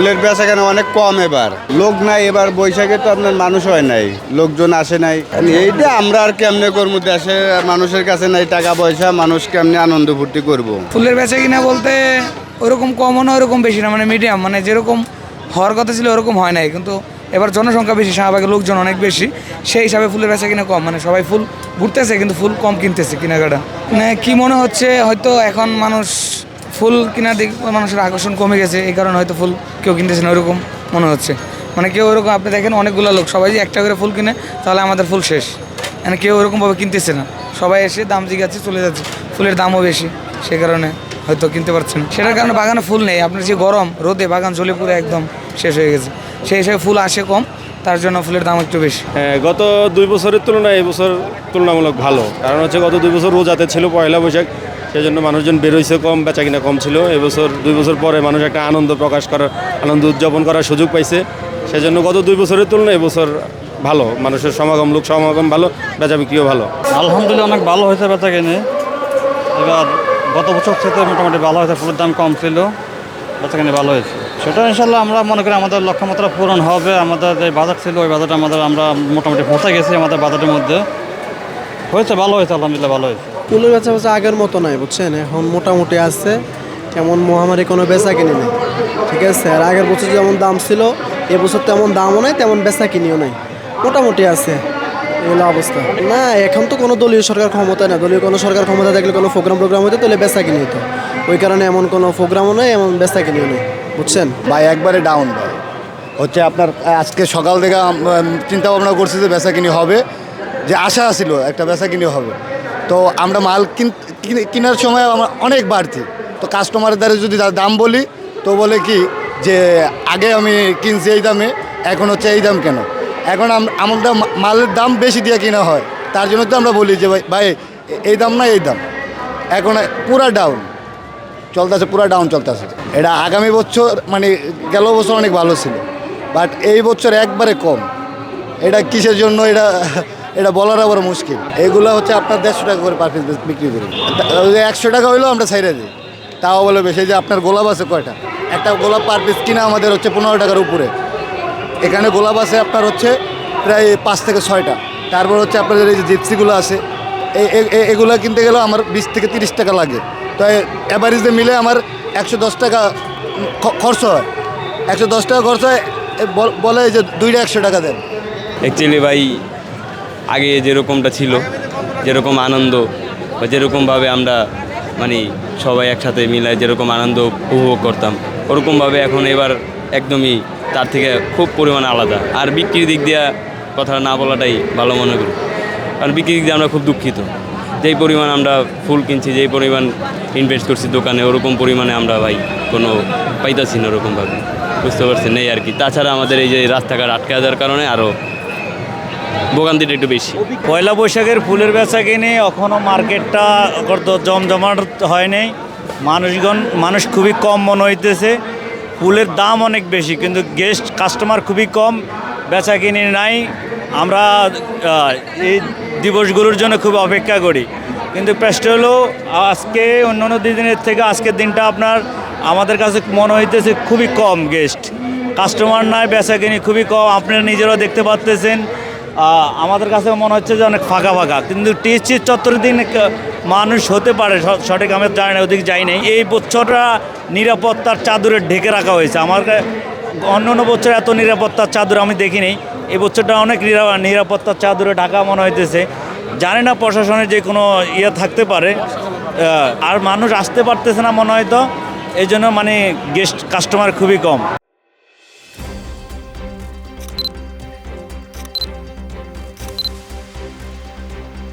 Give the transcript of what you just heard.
ফুলের বেচাকেনা অনেক কম এবার, লোক নাই এবার। বৈশাখে তো আপনার মানুষ হয় নাই, লোকজন আসে নাই। এইটা আমরা আর কেমনে করবো, দেশে মানুষের কাছে নাই টাকা পয়সা, মানুষ কেমনে আনন্দ ফুর্তি করবো। ফুলের বেচা কিনা বলতে ওরকম কমও না ওরকম বেশি না, মানে মিডিয়াম, মানে যেরকম হওয়ার কথা ছিল ওরকম হয় নাই। কিন্তু এবার জনসংখ্যা বেশি, শাহবাগের লোকজন অনেক বেশি, সেই হিসাবে ফুলের বেচা কিনা কম। মানে সবাই ফুল ঘুরতেছে কিন্তু ফুল কম কিনতেছে কেনাকাটা। মানে কি মনে হচ্ছে, হয়তো এখন মানুষ ফুল কেনার দিক মানুষের আকর্ষণ কমে গেছে, এই কারণে হয়তো ফুল কেউ কিনতেছে না ওরকম মনে হচ্ছে। মানে কেউ ওরকম, আপনি দেখেন অনেকগুলো লোক সবাই যে একটা করে ফুল কিনে তাহলে আমাদের ফুল শেষ, মানে কেউ ওরকমভাবে কিনতেছে না। সবাই এসে দাম জিগাচ্ছে চলে যাচ্ছে, ফুলের দামও বেশি, সে কারণে হয়তো কিনতে পারছেন। সেটার কারণে বাগানে ফুল নেই। আপনার যে গরম রোদে বাগান জ্বলে পুরো একদম শেষ হয়ে গেছে, সেই হিসাবে ফুল আসে কম, তার জন্য ফুলের দাম একটু বেশি। গত 2 বছরের তুলনায় এই বছর তুলনামূলক ভালো। কারণ হচ্ছে গত 2 বছর রোজাতে ছিল পয়লা বৈশাখ, সেই জন্য মানুষজন বেরোইছে কম, বেচা কিনা কম ছিল। এবছর 2 বছর পরে মানুষ একটা আনন্দ প্রকাশ করার, আনন্দ উদযাপন করার সুযোগ পাইছে। সেজন্য গত 2 বছরের তুলনায় এবছর ভালো, মানুষের সমাগম, লোক সমাগম ভালো, বেচা বিক্রিও ভালো। আলহামদুলিল্লাহ অনেক ভালো হয়েছে বেচা কিনে। এবার গত বছর থেকে মোটামুটি ভালো হয়েছে, ফুলের দাম কম ছিল, বেচা কিনে ভালো হয়েছে। সেটা ইনশাল্লাহ আমরা মনে করি আমাদের লক্ষ্যমাত্রা পূরণ হবে। আমাদের যে বাজার ছিল ওই বাজারটা আমরা মোটামুটি পৌঁছে গেছি আমাদের বাজারের মধ্যে। হয়েছে, ভালো হয়েছে, আলহামদুলিল্লাহ ভালো হয়েছে। ফুলের বেচা বেচা আগের মতো নাই, বুঝছেন, এখন মোটামুটি আছে, এমন মহামারী কোনো বেচা কিনি নেই, ঠিক আছে। আর আগের বছর যেমন দাম ছিল এবছর তেমন দামও নাই, তেমন বেচা কিনিও নাই, মোটামুটি আছে, এগুলো অবস্থা। না এখন তো কোনো দলীয় সরকার ক্ষমতা না, দলীয় কোনো সরকার ক্ষমতা থাকলে কোনো প্রোগ্রাম হতো তাহলে বেচা কিনি হতো, ওই কারণে এমন কোনো প্রোগ্রামও নেই, এমন বেচা কিনিও নেই, বুঝছেন। ভাই একবারে ডাউন ভাই হচ্ছে আপনার। আজকে সকাল থেকে চিন্তা ভাবনা করছি যে বেচা কিনি হবে, যে আশা ছিল একটা বেচা কিনি হবে। তো আমরা মাল কেনার সময় আমরা অনেক বাড়তি, তো কাস্টমারের দ্বারা যদি দাম বলি তো বলে কি যে আগে আমি কিনছি এই দামে, এখন হচ্ছে এই দাম কেন। এখন আমরা মালের দাম বেশি দিয়ে কিনা হয়, তার জন্য তো আমরা বলি যে ভাই এই দাম না এই দাম। এখন পুরা ডাউন চলতেছে, পুরা ডাউন চলতেছে। এটা আগামী বছর মানে গেল বছর অনেক ভালো ছিল, বাট এই বছর একবারে কম। এটা কিসের জন্য এটা বলার আবার মুশকিল। এগুলো হচ্ছে আপনার 150 টাকা করে পার পিস বিক্রি করি। 100 টাকা হইলেও আমরা ছাইড়ে দিই, তাও বলে বেশি। যে আপনার গোলাপ আছে কয়টা, একটা গোলাপ পার পিস কিনা আমাদের হচ্ছে 15 টাকার উপরে। এখানে গোলাপ আছে আপনার হচ্ছে প্রায় 5 থেকে 6টা। তারপর হচ্ছে আপনাদের এই যে জিপসিগুলো আছে, এগুলো কিনতে গেলেও আমার 20 থেকে 30 টাকা লাগে। তো অ্যাভারেজে মিলে আমার 110 টাকা খরচ হয়। 110 টাকা খরচ হয়, বলে যে 2টা 100 টাকা দেন। অ্যাকচুয়ালি ভাই আগে যেরকমটা ছিল, যেরকম আনন্দ বা যেরকমভাবে আমরা মানে সবাই একসাথে মিলায় যেরকম আনন্দ উপভোগ করতাম, ওরকমভাবে এখন এবার একদমই তার থেকে খুব পরিমাণে আলাদা। আর বিক্রির দিক দিয়ে কথাটা না বলাটাই ভালো মনে করি, কারণ বিক্রির দিক দিয়ে আমরা খুব দুঃখিত। যেই পরিমাণ আমরা ফুল কিনছি, যেই পরিমাণ ইনভেস্ট করছি দোকানে, ওরকম পরিমাণে আমরা ভাই কোনো পাইতাছি না ওরকমভাবে, বুঝতে পারছেন নেই আর কি। তাছাড়া আমাদের এই যে রাস্তাঘাট আটকে যাওয়ার কারণে আরও ভোগান্তিটা একটু বেশি। পয়লা বৈশাখের ফুলের বেচা কিনে এখনও মার্কেটটা জমজমাট হয় নাই। মানুষ খুবই কম মনে হইতেছে। ফুলের দাম অনেক বেশি কিন্তু গেস্ট কাস্টমার খুবই কম, বেচা কিনে নাই। আমরা এই দিবসগুলোর জন্য খুব অপেক্ষা করি, কিন্তু প্রেসটা হলো আজকে অন্যান্য দিনের থেকে আজকের দিনটা আপনার আমাদের কাছে মনে হইতেছে খুবই কম, গেস্ট কাস্টমার নাই, বেচা কিনি খুবই কম। আপনারা নিজেরাও দেখতে পাচ্ছেন, আমাদের কাছে মনে হচ্ছে যে অনেক ফাঁকা ফাঁকা। কিন্তু টিএসসি চত্বরের দিন মানুষ হতে পারে, সঠিক আমি জানি না, ওদিকে যাই নাই। এই বছরটা নিরাপত্তার চাদরে ঢেকে রাখা হয়েছে। আমার অন্য বছর এত নিরাপত্তার চাদর আমি দেখিনি, এই বছরটা অনেক নিরাপত্তার চাদরে ঢাকা মনে হইতেছে। জানি না প্রশাসনের যে কোনো থাকতে পারে, আর মানুষ আসতে পারতেছে না মনে হয়তো, এই জন্য মানে গেস্ট কাস্টমার খুবই কম।